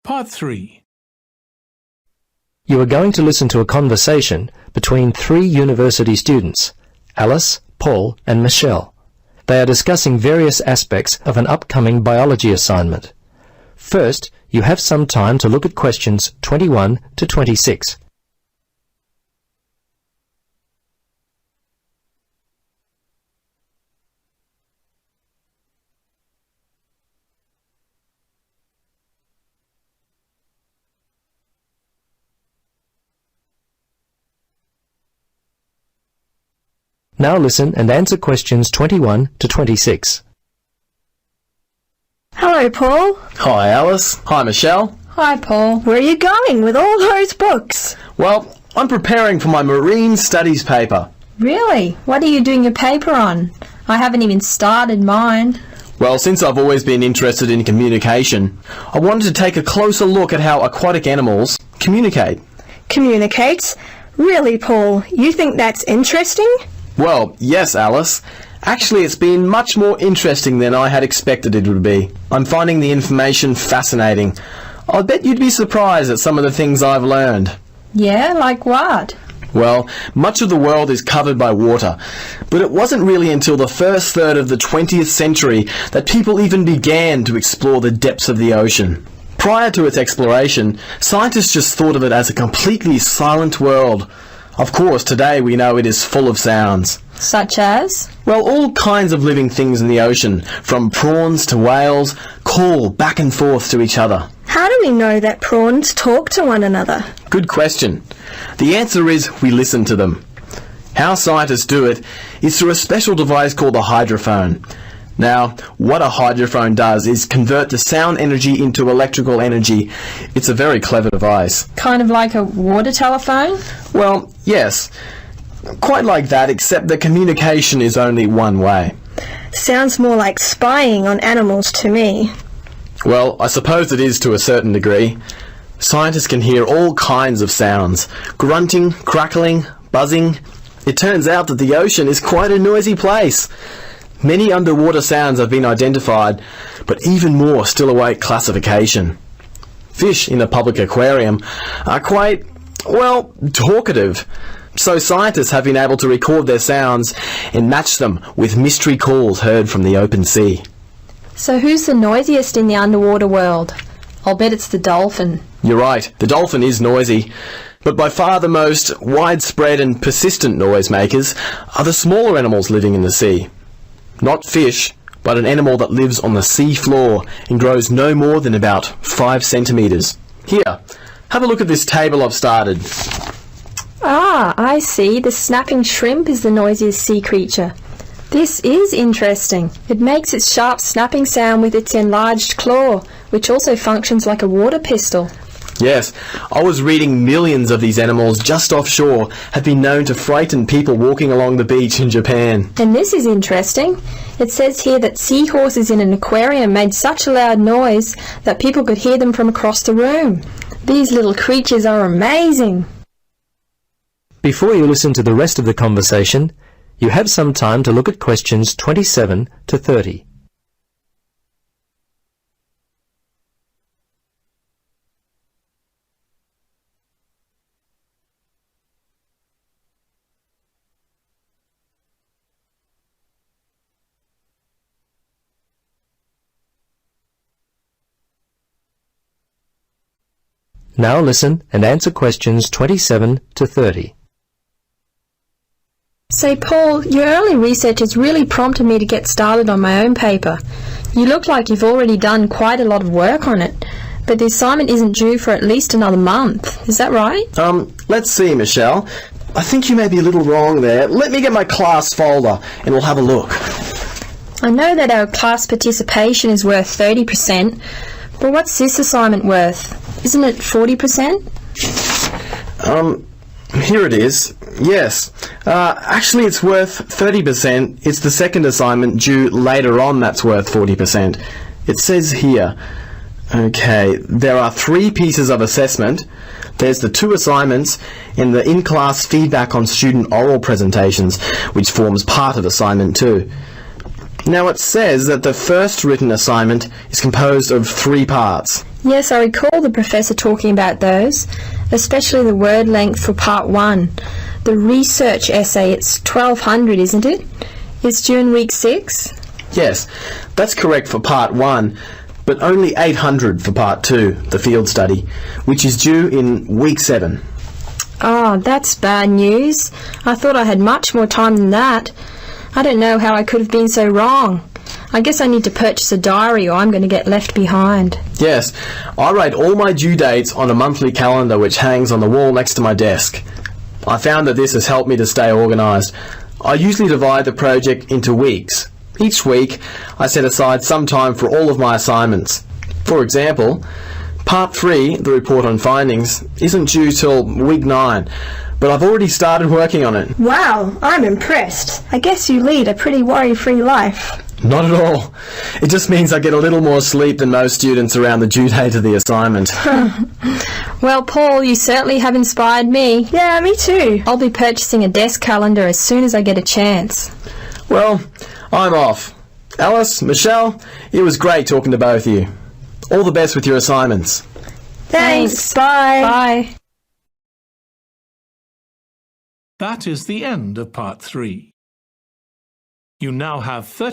Part 3. You are going to listen to a conversation between 3 university students, Alice, Paul and Michelle. They are discussing various aspects of an upcoming biology assignment. First, you have some time to look at questions 21 to 26. Now listen and answer questions 21 to 26. Hello, Paul. Hi, Alice. Hi, Michelle. Hi, Paul. Where are you going with all those books? Well, I'm preparing for my marine studies paper. Really? What are you doing your paper on? I haven't even started mine. Well, since I've always been interested in communication, I wanted to take a closer look at how aquatic animals communicate. Communicates? Really, Paul? You think that's interesting? Well, yes, Alice. Actually, it's been much more interesting than I had expected it would be. I'm finding the information fascinating. I bet you'd be surprised at some of the things I've learned. Yeah, like what? Well, much of the world is covered by water, but it wasn't really until the first third of the 20th century that people even began to explore the depths of the ocean. Prior to its exploration, scientists just thought of it as a completely silent world. Of course, today we know it is full of sounds. Such as? Well, all kinds of living things in the ocean, from prawns to whales, call back and forth to each other. How do we know that prawns talk to one another? Good question. The answer is we listen to them. How scientists do it is through a special device called a hydrophone. Now, what a hydrophone does is convert the sound energy into electrical energy. It's a very clever device. Kind of like a water telephone? Well, yes. Quite like that, except the communication is only one way. Sounds more like spying on animals to me. Well, I suppose it is to a certain degree. Scientists can hear all kinds of sounds. Grunting, crackling, buzzing. It turns out that the ocean is quite a noisy place. Many underwater sounds have been identified, but even more still await classification. Fish in a public aquarium are quite, well, talkative. So scientists have been able to record their sounds and match them with mystery calls heard from the open sea. So who's the noisiest in the underwater world? I'll bet it's the dolphin. You're right, the dolphin is noisy. But by far the most widespread and persistent noisemakers are the smaller animals living in the sea. Not fish, but an animal that lives on the sea floor and grows no more than about 5 centimetres. Here, have a look at this table I've started. Ah, I see. The snapping shrimp is the noisiest sea creature. This is interesting. It makes its sharp snapping sound with its enlarged claw, which also functions like a water pistol. Yes, I was reading millions of these animals just offshore have been known to frighten people walking along the beach in Japan. And this is interesting. It says here that seahorses in an aquarium made such a loud noise that people could hear them from across the room. These little creatures are amazing. Before you listen to the rest of the conversation, you have some time to look at questions 27 to 30. Now listen and answer questions 27 to 30. Say, Paul, your early research has really prompted me to get started on my own paper. You look like you've already done quite a lot of work on it, but the assignment isn't due for at least another month. Is that right? Let's see, Michelle. I think you may be a little wrong there. Let me get my class folder and we'll have a look. I know that our class participation is worth 30%, but what's this assignment worth? Isn't it 40%? Here it is. Yes. Actually, it's worth 30%. It's the second assignment due later on that's worth 40%. It says here, okay, there are 3 pieces of assessment. There's the 2 assignments and the in-class feedback on student oral presentations, which forms part of assignment 2. Now it says that the first written assignment is composed of 3 parts. Yes, I recall the professor talking about those, especially the word length for part 1. The research essay, it's 1200, isn't it? It's due in week 6? Yes, that's correct for part 1, but only 800 for part 2, the field study, which is due in week 7. Oh, that's bad news. I thought I had much more time than that. I don't know how I could have been so wrong. I guess I need to purchase a diary or I'm going to get left behind. Yes, I write all my due dates on a monthly calendar which hangs on the wall next to my desk. I found that this has helped me to stay organised. I usually divide the project into weeks. Each week, I set aside some time for all of my assignments. For example, Part 3, the report on findings, isn't due till week 9, but I've already started working on it. Wow, I'm impressed. I guess you lead a pretty worry-free life. Not at all. It just means I get a little more sleep than most students around the due date of the assignment. Well, Paul, you certainly have inspired me. Yeah, me too. I'll be purchasing a desk calendar as soon as I get a chance. Well, I'm off. Alice, Michelle, it was great talking to both of you. All the best with your assignments. Thanks. Bye. Bye. That is the end of part 3. You now have 30